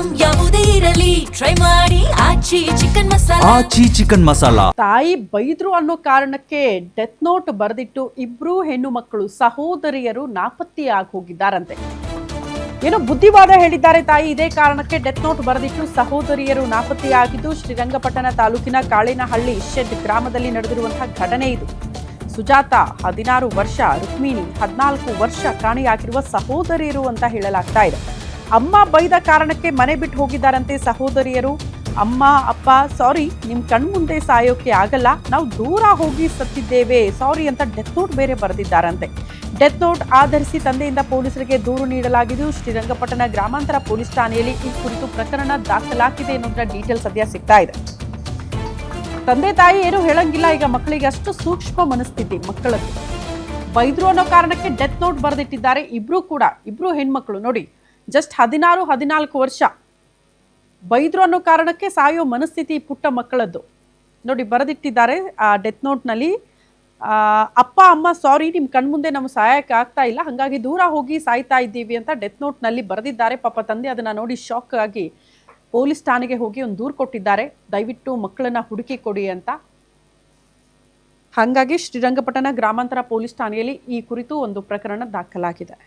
Item ಯಾವುದೇ ಇರಲಿ try ಮಾಡಿ ಆಚಿ ಚಿಕನ್ ಮಸಾಲಾ. ತಾಯಿ ಬೈದ್ರು ಅನ್ನೋ ಕಾರಣಕ್ಕೆ ಡೆತ್ ನೋಟ್ ಬರೆದಿಟ್ಟು ಇಬ್ರು ಹೆಣ್ಣು ಮಕ್ಕಳು ಸಹೋದರಿಯರು ನಾಪತ್ತೆಯಾಗಿ ಹೋಗಿದ್ದಾರಂತೆ. ಏನೋ ಬುದ್ಧಿವಾದ ಹೇಳಿದ್ದಾರೆ ತಾಯಿ. ಇದೇ ಕಾರಣಕ್ಕೆ ಡೆತ್ ನೋಟ್ ಬರೆದಿಟ್ಟು ಸಹೋದರಿಯರು ನಾಪತ್ತೆಯಾಗಿದ್ದು ಶ್ರೀರಂಗಪಟ್ಟಣ ತಾಲೂಕಿನ ಕಾಳೇನಹಳ್ಳಿ ಶೆಡ್ ಗ್ರಾಮದಲ್ಲಿ ನಡೆದಿರುವಂತಹ ಘಟನೆ ಇದು. ಸುಜಾತ 16 ವರ್ಷ, ರುಕ್ಮಿಣಿ 14 ವರ್ಷ ಕಾಣೆಯಾಗಿರುವ ಸಹೋದರಿಯರು ಅಂತ ಹೇಳಲಾಗ್ತಾ ಇದೆ. ಅಮ್ಮ ಬೈದ ಕಾರಣಕ್ಕೆ ಮನೆ ಬಿಟ್ಟು ಹೋಗಿದ್ದಾರಂತೆ ಸಹೋದರಿಯರು. ಅಮ್ಮ ಅಪ್ಪ ಸಾರಿ, ನಿಮ್ ಕಣ್ಮುಂದೆ ಸಾಯೋಕೆ ಆಗಲ್ಲ, ನಾವು ದೂರ ಹೋಗಿ ಸತ್ತಿದ್ದೇವೆ ಸಾರಿ ಅಂತ ಡೆತ್ ನೋಟ್ ಬೇರೆ ಬರೆದಿದ್ದಾರಂತೆ. ಡೆತ್ ನೋಟ್ ಆಧರಿಸಿ ತಂದೆಯಿಂದ ಪೊಲೀಸರಿಗೆ ದೂರು ನೀಡಲಾಗಿದ್ದು ಶ್ರೀರಂಗಪಟ್ಟಣ ಗ್ರಾಮಾಂತರ ಪೊಲೀಸ್ ಠಾಣೆಯಲ್ಲಿ ಈ ಕುರಿತು ಪ್ರಕರಣ ದಾಖಲಾಗಿದೆ ಅನ್ನೋದ್ರ ಡೀಟೇಲ್ ಸದ್ಯ ಸಿಗ್ತಾ ಇದೆ. ತಂದೆ ತಾಯಿ ಏನು ಹೇಳಂಗಿಲ್ಲ. ಈಗ ಮಕ್ಕಳಿಗೆ ಅಷ್ಟು ಸೂಕ್ಷ್ಮ ಮನಸ್ಥಿತಿ ಮಕ್ಕಳದ್ದು. ಬೈದ್ರು ಅನ್ನೋ ಕಾರಣಕ್ಕೆ ಡೆತ್ ನೋಟ್ ಬರೆದಿಟ್ಟಿದ್ದಾರೆ. ಇಬ್ರು ಹೆಣ್ಮಕ್ಳು ನೋಡಿ, ಜಸ್ಟ್ 14 ವರ್ಷ. ಬೈದ್ರು ಅನ್ನೋ ಕಾರಣಕ್ಕೆ ಸಾಯೋ ಮನಸ್ಥಿತಿ ಪುಟ್ಟ ಮಕ್ಕಳದ್ದು ನೋಡಿ ಬರೆದಿಟ್ಟಿದ್ದಾರೆ ಆ ಡೆತ್ ನೋಟ್ನಲ್ಲಿ. ಅಪ್ಪ ಅಮ್ಮ ಸಾರಿ, ನಿಮ್ಮ ಕಣ್ಮುಂದೆ ನಮ್ಗೆ ಸಾಯಕ್ಕೆ ಆಗ್ತಾ ಇಲ್ಲ, ಹಾಗಾಗಿ ದೂರ ಹೋಗಿ ಸಾಯ್ತಾ ಇದ್ದೀವಿ ಅಂತ ಡೆತ್ ನೋಟ್ನಲ್ಲಿ ಬರೆದಿದ್ದಾರೆ. ಪಾಪ ತಂದೆ ಅದನ್ನು ನೋಡಿ ಶಾಕ್ ಆಗಿ ಪೊಲೀಸ್ ಠಾಣೆಗೆ ಹೋಗಿ ಒಂದು ದೂರು ಕೊಟ್ಟಿದ್ದಾರೆ, ದಯವಿಟ್ಟು ಮಕ್ಕಳನ್ನ ಹುಡುಕಿ ಕೊಡಿ ಅಂತ. ಹಾಗಾಗಿ ಶ್ರೀರಂಗಪಟ್ಟಣ ಗ್ರಾಮಾಂತರ ಪೊಲೀಸ್ ಠಾಣೆಯಲ್ಲಿ ಈ ಕುರಿತು ಒಂದು ಪ್ರಕರಣ ದಾಖಲಾಗಿದೆ.